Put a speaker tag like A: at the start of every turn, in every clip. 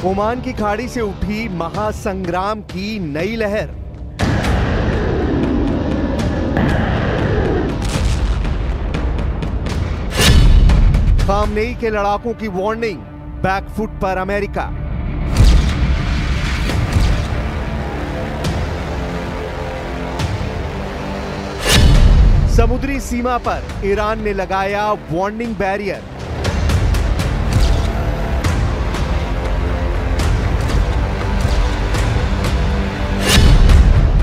A: Oman की खाड़ी से उठी महासंग्राम की नई लहर। खामनेई के लड़ाकों की वार्निंग, बैकफुट पर अमेरिका। समुद्री सीमा पर ईरान ने लगाया वार्निंग बैरियर।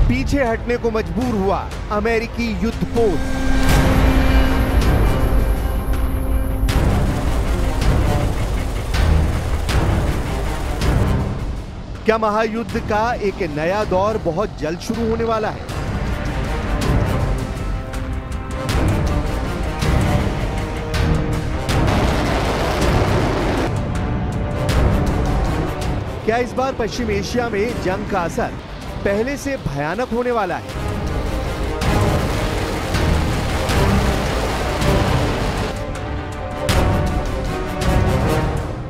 A: पीछे हटने को मजबूर हुआ अमेरिकी युद्धपोत। क्या महायुद्ध का एक नया दौर बहुत जल्द शुरू होने वाला है? क्या इस बार पश्चिम एशिया में जंग का असर पहले से भयानक होने वाला है?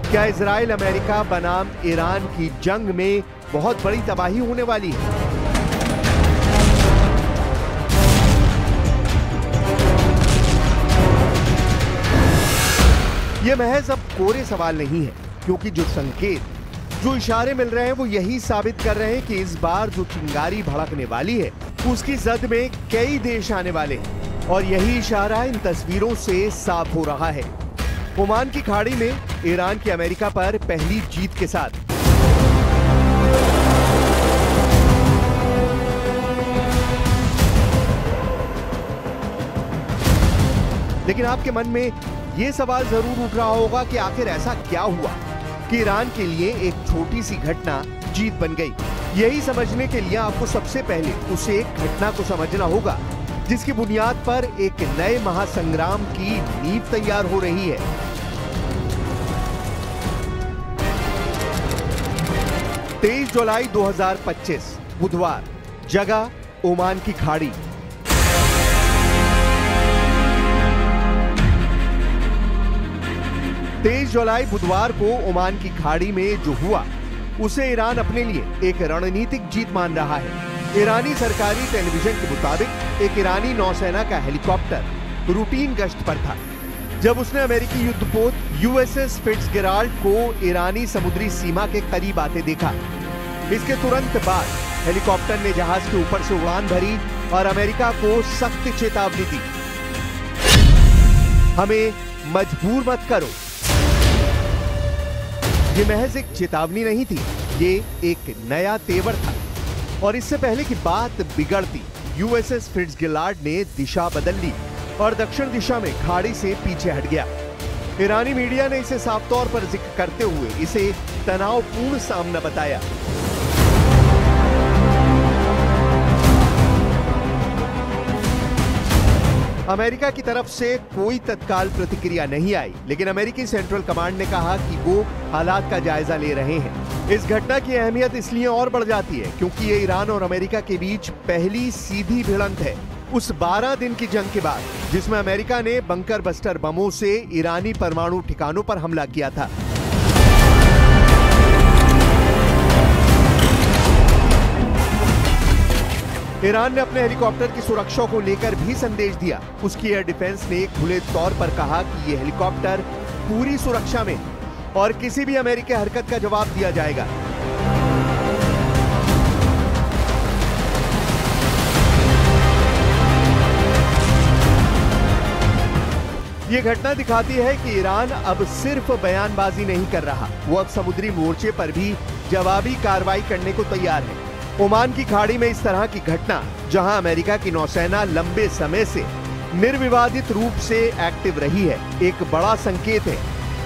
A: क्या इजराइल अमेरिका बनाम ईरान की जंग में बहुत बड़ी तबाही होने वाली है? यह महज अब कोरे सवाल नहीं है, क्योंकि जो संकेत, जो इशारे मिल रहे हैं वो यही साबित कर रहे हैं कि इस बार जो चिंगारी भड़कने वाली है उसकी जद में कई देश आने वाले हैं। और यही इशारा इन तस्वीरों से साफ हो रहा है। ओमान की खाड़ी में ईरान की अमेरिका पर पहली जीत के साथ लेकिन आपके मन में यह सवाल जरूर उठ रहा होगा कि आखिर ऐसा क्या हुआ कि ईरान के लिए एक छोटी सी घटना जीत बन गई। यही समझने के लिए आपको सबसे पहले उस एक घटना को समझना होगा जिसकी बुनियाद पर एक नए महासंग्राम की नींव तैयार हो रही है। तेईस जुलाई 2025 बुधवार, जगह ओमान की खाड़ी। तेईस जुलाई बुधवार को ओमान की खाड़ी में जो हुआ उसे ईरान अपने लिए एक रणनीतिक जीत मान रहा है। ईरानी सरकारी टेलीविजन के मुताबिक एक ईरानी नौसेना का हेलीकॉप्टर रूटीन गश्त पर था जब उसने अमेरिकी युद्धपोत यूएसएस फिट्जगेराल्ड को ईरानी समुद्री सीमा के करीब आते देखा। इसके तुरंत बाद हेलीकॉप्टर ने जहाज के ऊपर से उड़ान भरी और अमेरिका को सख्त चेतावनी दी, हमें मजबूर मत करो। ये महज एक चेतावनी नहीं थी, ये एक नया तेवर था। और इससे पहले कि बात बिगड़ती, यूएसएस फिट्जगेराल्ड ने दिशा बदल ली और दक्षिण दिशा में खाड़ी से पीछे हट गया। ईरानी मीडिया ने इसे साफ तौर पर जिक्र करते हुए इसे तनावपूर्ण सामना बताया। अमेरिका की तरफ से कोई तत्काल प्रतिक्रिया नहीं आई, लेकिन अमेरिकी सेंट्रल कमांड ने कहा कि वो हालात का जायजा ले रहे हैं। इस घटना की अहमियत इसलिए और बढ़ जाती है क्योंकि ये ईरान और अमेरिका के बीच पहली सीधी भिड़ंत है उस 12 दिन की जंग के बाद जिसमें अमेरिका ने बंकर बस्टर बमों से ईरानी परमाणु ठिकानों पर हमला किया था। ईरान ने अपने हेलीकॉप्टर की सुरक्षा को लेकर भी संदेश दिया। उसकी एयर डिफेंस ने खुले तौर पर कहा कि यह हेलीकॉप्टर पूरी सुरक्षा में और किसी भी अमेरिकी हरकत का जवाब दिया जाएगा। यह घटना दिखाती है कि ईरान अब सिर्फ बयानबाजी नहीं कर रहा, वो अब समुद्री मोर्चे पर भी जवाबी कार्रवाई करने को तैयार है। ओमान की खाड़ी में इस तरह की घटना, जहां अमेरिका की नौसेना लंबे समय से निर्विवादित रूप से एक्टिव रही है, एक बड़ा संकेत है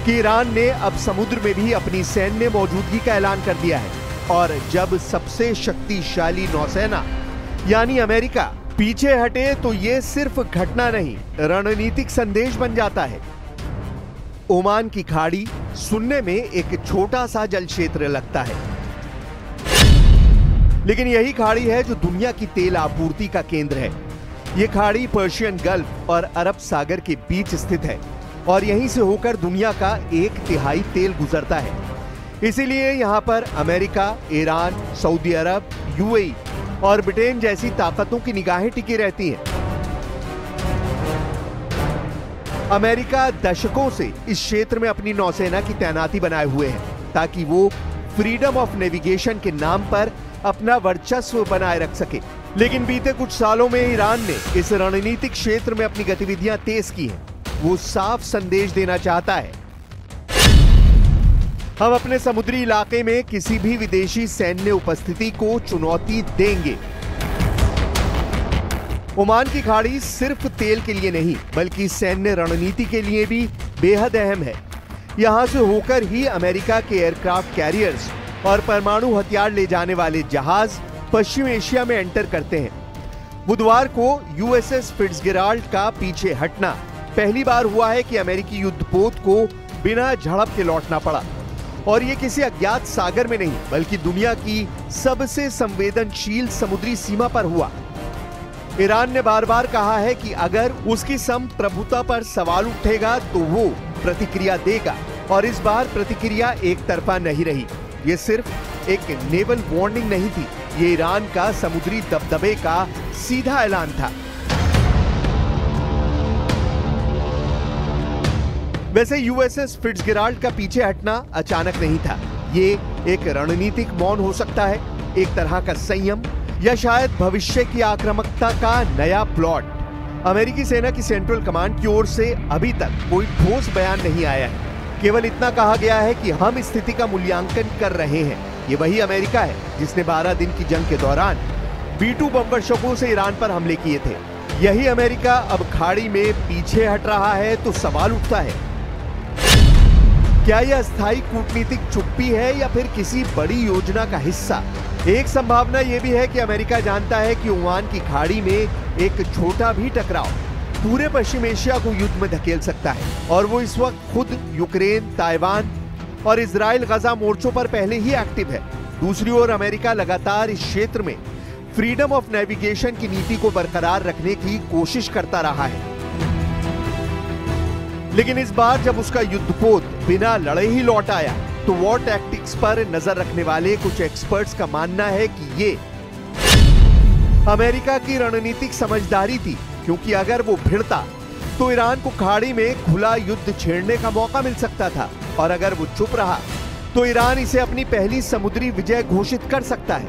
A: कि ईरान ने अब समुद्र में भी अपनी सैन्य मौजूदगी का ऐलान कर दिया है। और जब सबसे शक्तिशाली नौसेना यानी अमेरिका पीछे हटे तो ये सिर्फ घटना नहीं, रणनीतिक संदेश बन जाता है। ओमान की खाड़ी सुनने में एक छोटा सा जल क्षेत्र लगता है, लेकिन यही खाड़ी है जो दुनिया की तेल आपूर्ति का केंद्र है। यह खाड़ी पर्शियन गल्फ और अरब सागर के बीच स्थित है और यहीं से होकर दुनिया का 1/3 तेल गुजरता है। इसीलिए यहां पर अमेरिका, ईरान, सऊदी अरब, यूएई और ब्रिटेन जैसी ताकतों की निगाहें टिकी रहती हैं। अमेरिका दशकों से इस क्षेत्र में अपनी नौसेना की तैनाती बनाए हुए है ताकि वो फ्रीडम ऑफ नेविगेशन के नाम पर अपना वर्चस्व बनाए रख सके। लेकिन बीते कुछ सालों में ईरान ने इस रणनीतिक क्षेत्र में अपनी गतिविधियां तेज की हैं। वो साफ संदेश देना चाहता है, हम अपने समुद्री इलाके में किसी भी विदेशी सैन्य उपस्थिति को चुनौती देंगे। ओमान की खाड़ी सिर्फ तेल के लिए नहीं बल्कि सैन्य रणनीति के लिए भी बेहद अहम है। यहां से होकर ही अमेरिका के एयरक्राफ्ट कैरियर्स और परमाणु हथियार ले जाने वाले जहाज पश्चिम एशिया में एंटर करते हैं। बुधवार को यूएसएस फिट्जगेराल्ड का पीछे हटना पहली बार हुआ है कि अमेरिकी युद्धपोत को बिना झड़प के लौटना पड़ा, और ये किसी अज्ञात सागर में नहीं बल्कि दुनिया की सबसे संवेदनशील समुद्री सीमा पर हुआ। ईरान ने बार बार कहा है कि अगर उसकी संप्रभुता पर सवाल उठेगा तो वो प्रतिक्रिया देगा, और इस बार प्रतिक्रिया एक तरफा नहीं रही। ये सिर्फ एक नेवल वार्निंग नहीं थी, ये ईरान का समुद्री दबदबे का सीधा ऐलान था। वैसे यूएसएस फिट्जगेराल्ड का पीछे हटना अचानक नहीं था। ये एक रणनीतिक मौन हो सकता है, एक तरह का संयम, या शायद भविष्य की आक्रामकता का नया प्लॉट। अमेरिकी सेना की सेंट्रल कमांड की ओर से अभी तक कोई ठोस बयान नहीं आया है। केवल इतना कहा गया है कि हम स्थिति का मूल्यांकन कर रहे हैं। ये वही अमेरिका है जिसने 12 दिन की जंग के दौरान B-2 बमवर्षकों से ईरान पर हमले किए थे। यही अमेरिका अब खाड़ी में पीछे हट रहा है तो सवाल उठता है, क्या यह अस्थायी कूटनीतिक चुप्पी है या फिर किसी बड़ी योजना का हिस्सा? एक संभावना यह भी है कि अमेरिका जानता है कि ओमान की खाड़ी में एक छोटा भी टकराव पूरे पश्चिम एशिया को युद्ध में धकेल सकता है, और वो इस वक्त खुद यूक्रेन, ताइवान और इजराइल गजा मोर्चों पर पहले ही एक्टिव है। दूसरी ओर अमेरिका लगातार इस क्षेत्र में फ्रीडम ऑफ नेविगेशन की नीति को बरकरार रखने की कोशिश करता रहा है। लेकिन इस बार जब उसका युद्धपोत बिना लड़े ही लौट आया तो वॉर टैक्टिक्स पर नजर रखने वाले कुछ एक्सपर्ट्स का मानना है कि ये अमेरिका की रणनीतिक समझदारी थी, क्योंकि अगर वो भिड़ता तो ईरान को खाड़ी में खुला युद्ध छेड़ने का मौका मिल सकता था, और अगर वो चुप रहा तो ईरान इसे अपनी पहली समुद्री विजय घोषित कर सकता है।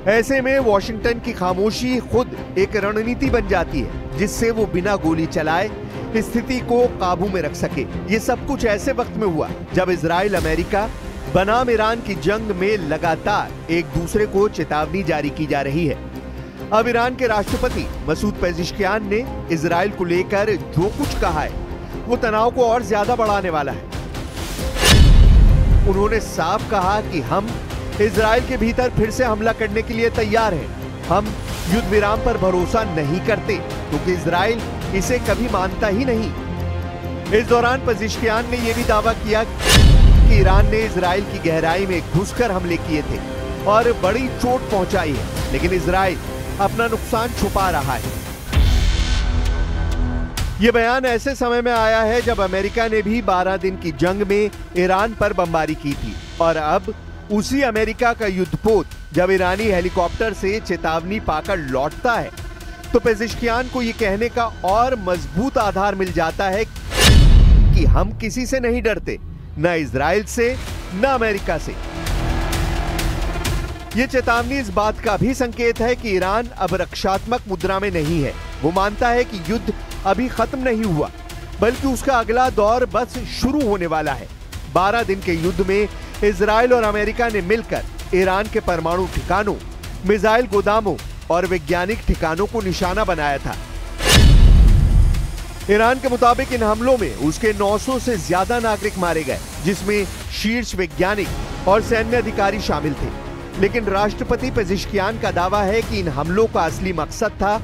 A: ऐसे में वॉशिंगटन की खामोशी खुद एक रणनीति बन जाती है जिससे वो बिना गोली चलाए स्थिति को काबू में रख सके। ये सब कुछ ऐसे वक्त में हुआ जब इजराइल अमेरिका बनाम ईरान की जंग में लगातार एक दूसरे को चेतावनी जारी की जा रही है। अब ईरान के राष्ट्रपति मसूद पेजिशकियान ने इजराइल को लेकर जो कुछ कहा है वो तनाव को और ज्यादा बढ़ाने वाला है। उन्होंने साफ कहा कि हम इजराइल के भीतर फिर से हमला करने के लिए तैयार हैं। हम युद्ध विराम पर भरोसा नहीं करते क्योंकि इजराइल इसे कभी मानता ही नहीं। इस दौरान पेजिशकियान ने यह भी दावा किया कि ईरान ने इजराइल की गहराई में घुसकर हमले किए थे और बड़ी चोट पहुंचाई है, लेकिन इजराइल अपना नुकसान छुपा रहा है। यह बयान ऐसे समय में आया है जब अमेरिका ने भी 12 दिन की जंग में ईरान पर बमबारी की थी, और अब उसी अमेरिका का युद्धपोत जब ईरानी हेलीकॉप्टर से चेतावनी पाकर लौटता है तो पेजिशकियान को यह कहने का और मजबूत आधार मिल जाता है कि हम किसी से नहीं डरते, न इजराइल से न अमेरिका से। यह चेतावनी इस बात का भी संकेत है कि ईरान अब रक्षात्मक मुद्रा में नहीं है। वो मानता है कि युद्ध अभी खत्म नहीं हुआ बल्कि उसका अगला दौर बस शुरू होने वाला है। 12 दिन के युद्ध में इजराइल और अमेरिका ने मिलकर ईरान के परमाणु ठिकानों, मिसाइल गोदामों और वैज्ञानिक ठिकानों को निशाना बनाया था। ईरान के मुताबिक इन हमलों में उसके 900 से ज्यादा नागरिक मारे गए, जिसमें शीर्ष वैज्ञानिक और सैन्य अधिकारी शामिल थे। लेकिन राष्ट्रपति पेजिशकियान का दावा है कि इन हमलों का असली मकसद था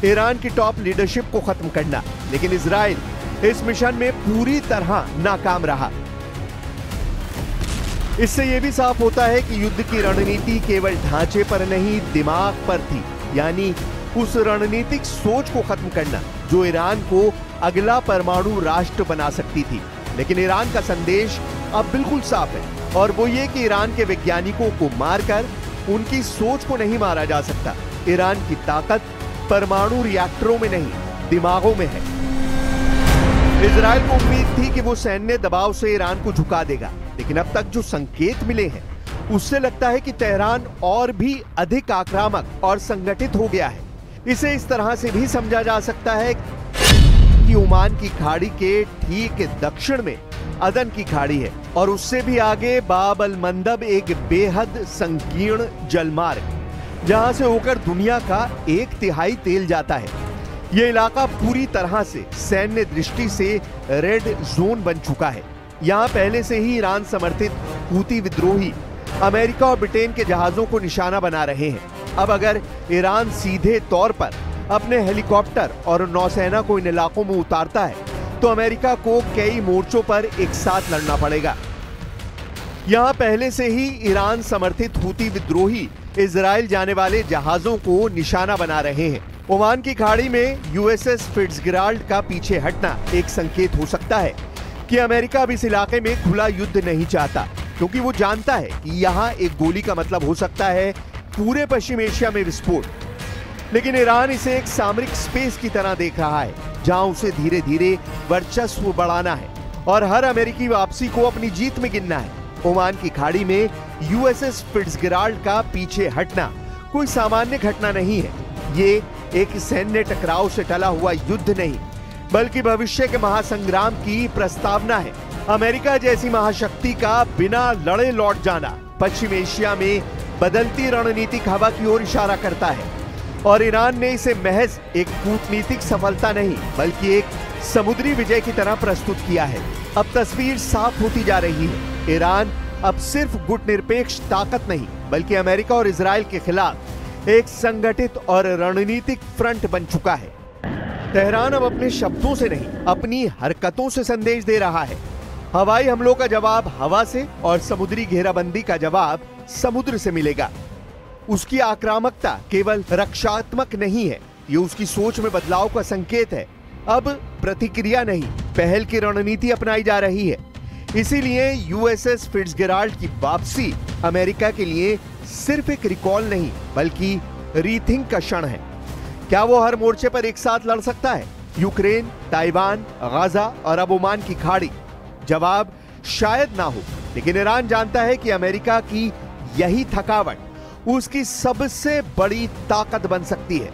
A: ईरान की टॉप लीडरशिप को खत्म करना, लेकिन इजराइल इस मिशन में पूरी तरह नाकाम रहा। इससे यह भी साफ होता है कि युद्ध की रणनीति केवल ढांचे पर नहीं, दिमाग पर थी, यानी उस रणनीतिक सोच को खत्म करना जो ईरान को अगला परमाणु राष्ट्र बना सकती थी। लेकिन ईरान का संदेश अब बिल्कुल साफ है और वो ये कि ईरान के वैज्ञानिकों को मारकर उनकी सोच को नहीं मारा जा सकता। ईरान की ताकत परमाणु रिएक्टरों में नहीं, दिमागों में है। इजराइल को उम्मीद थी कि वो सैन्य दबाव से ईरान को झुका देगा, लेकिन अब तक जो संकेत मिले हैं उससे लगता है कि तेहरान और भी अधिक आक्रामक और संगठित हो गया है। इसे इस तरह से भी समझा जा सकता है कि ओमान की खाड़ी के ठीक दक्षिण में अदन की खाड़ी है और उससे भी आगे बाब अल मंदब एक बेहद संकीर्ण जलमार्ग, जहां से होकर दुनिया का 1/3 तेल जाता है। यह इलाका पूरी तरह से सैन्य दृष्टि से रेड जोन बन चुका है। यहां पहले से ही ईरान समर्थित हूती विद्रोही अमेरिका और ब्रिटेन के जहाजों को निशाना बना रहे हैं। अब अगर ईरान सीधे तौर पर अपने हेलीकॉप्टर और नौसेना को इन इलाकों में उतारता है तो अमेरिका को कई मोर्चों पर एक साथ लड़ना पड़ेगा। यहां पहले से ही ईरान समर्थित हूती विद्रोही इजराइल जाने वाले जहाजों को निशाना बना रहे हैं। ओमान की खाड़ी में यूएसएस फिट्जगेराल्ड का पीछे हटना एक संकेत हो सकता है कि अमेरिका अब इस इलाके में खुला युद्ध नहीं चाहता, क्योंकि वो जानता है कि यहाँ एक गोली का मतलब हो सकता है पूरे पश्चिम एशिया में विस्फोट। लेकिन ईरान इसे एक सामरिक स्पेस की तरह देख रहा है, जहां उसे धीरे धीरे वर्चस्व बढ़ाना है और हर अमेरिकी वापसी को अपनी जीत में गिनना है। ओमान की खाड़ी में यूएसएस फिट्जगेराल्ड का पीछे हटना कोई सामान्य घटना नहीं है। ये एक सैन्य टकराव से टला हुआ युद्ध नहीं, बल्कि भविष्य के महासंग्राम की प्रस्तावना है। अमेरिका जैसी महाशक्ति का बिना लड़े लौट जाना पश्चिम एशिया में बदलती रणनीतिक हवा की ओर इशारा करता है और ईरान ने इसे महज एक कूटनीतिक सफलता नहीं, बल्कि एक समुद्री विजय की तरह प्रस्तुत किया है। अब तस्वीर साफ होती जा रही है। ईरान अब सिर्फ गुटनिरपेक्ष ताकत नहीं, बल्कि अमेरिका और इजराइल के खिलाफ एक संगठित और रणनीतिक फ्रंट बन चुका है। तेहरान अब अपने शब्दों से नहीं, अपनी हरकतों से संदेश दे रहा है। हवाई हमलों का जवाब हवा से और समुद्री घेराबंदी का जवाब समुद्र से मिलेगा। उसकी आक्रामकता केवल रक्षात्मक नहीं है, ये उसकी सोच में बदलाव का संकेत है। अब प्रतिक्रिया नहीं, पहल की रणनीति अपनाई जा रही है। इसीलिए यूएसएस फिट्जगेराल्ड की वापसी अमेरिका के लिए सिर्फ एक रिकॉल नहीं, बल्कि रीथिंक का क्षण है। क्या वो हर मोर्चे पर एक साथ लड़ सकता है? यूक्रेन, ताइवान, गाजा और अब ओमान की खाड़ी? जवाब शायद ना हो, लेकिन ईरान जानता है कि अमेरिका की यही थकावट उसकी सबसे बड़ी ताकत बन सकती है।